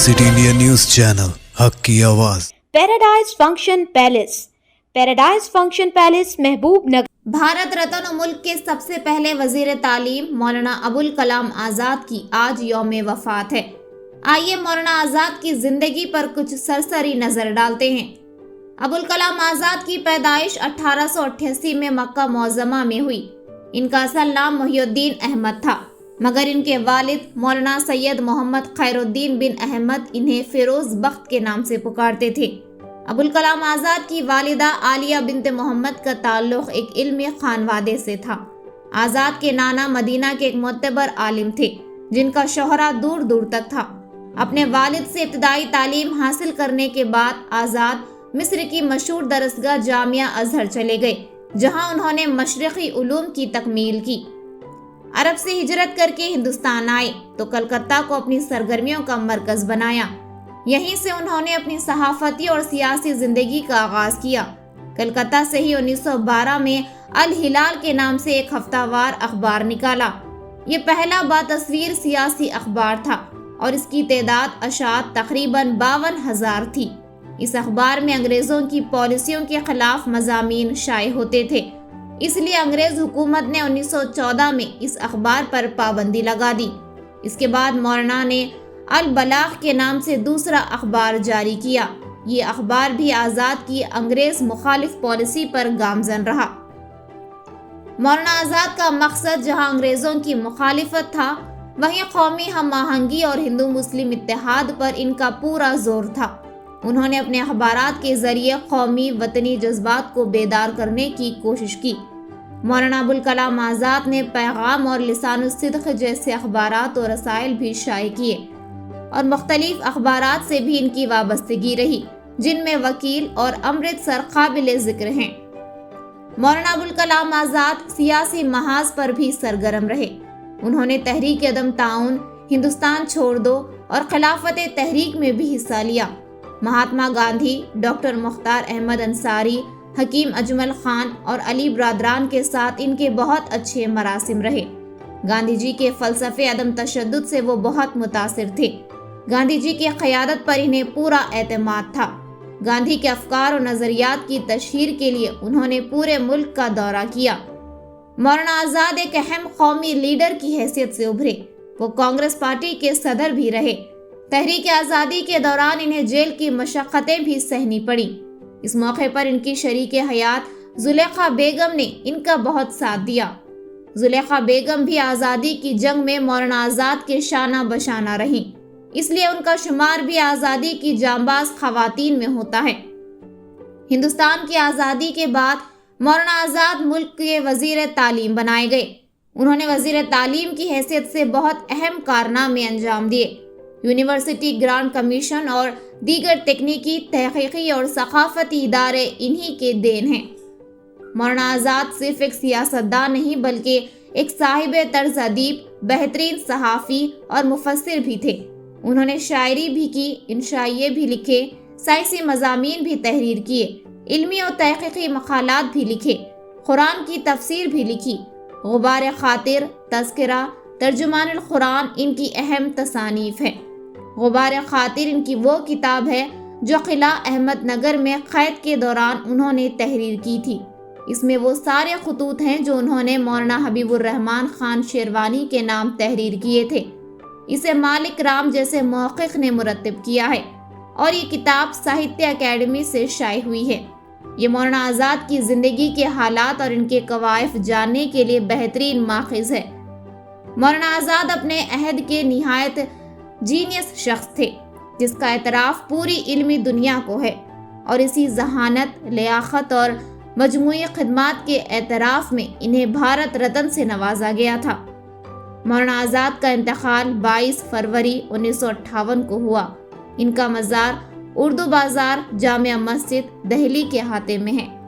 City India news channel, हक की आवाज। पैराडाइज फंक्शन पैलेस महबूब नगर। भारत रत्न और मुल्क के सबसे पहले वजीर तालीम मौलाना अबुल कलाम आज़ाद की आज यौम वफात है। आइए मौलाना आज़ाद की जिंदगी पर कुछ सरसरी नजर डालते हैं। अबुल कलाम आज़ाद की पैदाइश 1888 में मक्का मुअज़्ज़मा में हुई। इनका असल नाम मोहिउद्दीन अहमद था, मगर इनके वालिद मौलाना सैयद मोहम्मद खैरुद्दीन बिन अहमद इन्हें फिरोज बख्त के नाम से पुकारते थे। अबुल कलाम आज़ाद की वालिदा आलिया बिनते मोहम्मद का ताल्लुक एक इल्मी खानवादे से था। आज़ाद के नाना मदीना के एक मोतबर आलिम थे, जिनका शोहरा दूर दूर तक था। अपने वालिद से इब्तिदाई तालीम हासिल करने के बाद आज़ाद मिस्र की मशहूर दरसगाह जामिया अजहर चले गए, जहां उन्होंने मशरक़ी उलूम की तकमील की। अरब से हिजरत करके हिंदुस्तान आए तो कलकत्ता को अपनी सरगर्मियों का मरकज बनाया। यहीं से उन्होंने अपनी सहाफती और सियासी जिंदगी का आगाज किया। कलकत्ता से ही 1912 में अल हिलाल के नाम से एक हफ्तावार अखबार निकाला। ये पहला बातस्वीर सियासी अखबार था और इसकी तादाद अशात तकरीबन 52,000 थी। इस अखबार में अंग्रेजों की पॉलिसियों के खिलाफ मज़ामीन शाये होते थे, इसलिए अंग्रेज हुकूमत ने 1914 में इस अखबार पर पाबंदी लगा दी। इसके बाद मौलाना ने अल बलाग के नाम से दूसरा अखबार जारी किया। ये अखबार भी आज़ाद की अंग्रेज मुखालिफ पॉलिसी पर गामजन रहा। मौलाना आज़ाद का मकसद जहां अंग्रेजों की मुखालिफत था, वहीं कौमी हम आहंगी और हिंदू मुस्लिम इत्तेहाद पर इनका पूरा जोर था। उन्होंने अपने अखबारात के जरिए कौमी वतनी जज्बात को बेदार करने की कोशिश की। मौलाना अबुल कलाम आज़ाद ने पैगाम और लिसानुस्सिद्क़ जैसे अखबारात और रसायल भी शाये किए और मुख्तलिफ अखबारात से भी इनकी वाबस्तगी रही, जिनमें वकील और अमृतसर काबिल ज़िक्र हैं। मौलाना अबुल कलाम आज़ाद सियासी महाज पर भी सरगर्म रहे। उन्होंने तहरीक अदम ताउन, हिंदुस्तान छोड़ दो और खिलाफत तहरीक में भी हिस्सा लिया। महात्मा गांधी, डॉक्टर मुख्तार अहमद अंसारी, हकीम अजमल खान और अली ब्रादरान के साथ इनके बहुत अच्छे मरासिम रहे। गांधी जी के फ़लसफ़े अदम तशद्दुद से वो बहुत मुतासिर थे। गांधी जी की क़यादत पर इन्हें पूरा एतमाद था। गांधी के अफकार और नज़रियात की तशहीर के लिए उन्होंने पूरे मुल्क का दौरा किया। मौलाना आज़ाद एक अहम कौमी लीडर की हैसियत से उभरे। वो कांग्रेस पार्टी के सदर भी रहे। तहरीक आज़ादी के दौरान इन्हें जेल की मशक्क़तें भी सहनी पड़ी। इस मौके पर इनकी शरीक हयात ज़ुलेखा बेगम ने इनका बहुत साथ दिया। ज़ुलेखा बेगम भी आज़ादी की जंग में मौलाना आज़ाद के शाना बशाना रहीं, इसलिए उनका शुमार भी आज़ादी की जांबाज ख़वातीन में होता है। हिंदुस्तान की आज़ादी के बाद मौलाना आज़ाद मुल्क के वज़ीर तालीम बनाए गए। उन्होंने वज़ीर तालीम की हैसियत से बहुत अहम कारनामे अंजाम दिए। यूनिवर्सिटी ग्रांट कमीशन और दीगर तकनीकी, तहक़ीक़ी और सक़ाफ़ती इदारे इन्हीं के देन हैं। मौलाना आज़ाद सिर्फ एक सियासतदान नहीं, बल्कि एक साहिब तर्ज़ अदीब, बेहतरीन सहाफ़ी और मुफस्सिर भी थे। उन्होंने शायरी भी की, इंशाइये भी लिखे, साइंसी मज़ामीन भी तहरीर किए, इल्मी और तहक़ीक़ी मक़ालात भी लिखे, कुरान की तफसीर भी लिखी। गुबार ख़ातिर, तज़किरा, तर्जुमानुल कुरान इनकी अहम तसानीफ़ है। गुबार ख़ातिर इनकी वो किताब है जो किला अहमद नगर में क़ैद के दौरान उन्होंने तहरीर की थी। इसमें वो सारे ख़ुतूत हैं जो उन्होंने मौलाना हबीबुर रहमान ख़ान शेरवानी के नाम तहरीर किए थे। इसे मालिक राम जैसे मौक़िक़ ने मुरत्तिब किया है और ये किताब साहित्य अकेडमी से शाये हुई है। ये मौलाना आज़ाद की ज़िंदगी के हालात और इनके कवायफ जानने के लिए बेहतरीन माख़िज़ है। मौलाना आज़ाद अपने अहद के निहायत जीनियस शख्स थे, जिसका एतराफ़ पूरी इल्मी दुनिया को है और इसी जहानत, लियाक़त और मजमूई खिदमात के एतराफ़ में इन्हें भारत रत्न से नवाजा गया था। मौलाना आज़ाद का इंतकाल 22 फरवरी 1958 को हुआ। इनका मज़ार उर्दू बाज़ार जामिया मस्जिद दिल्ली के अहाते में है।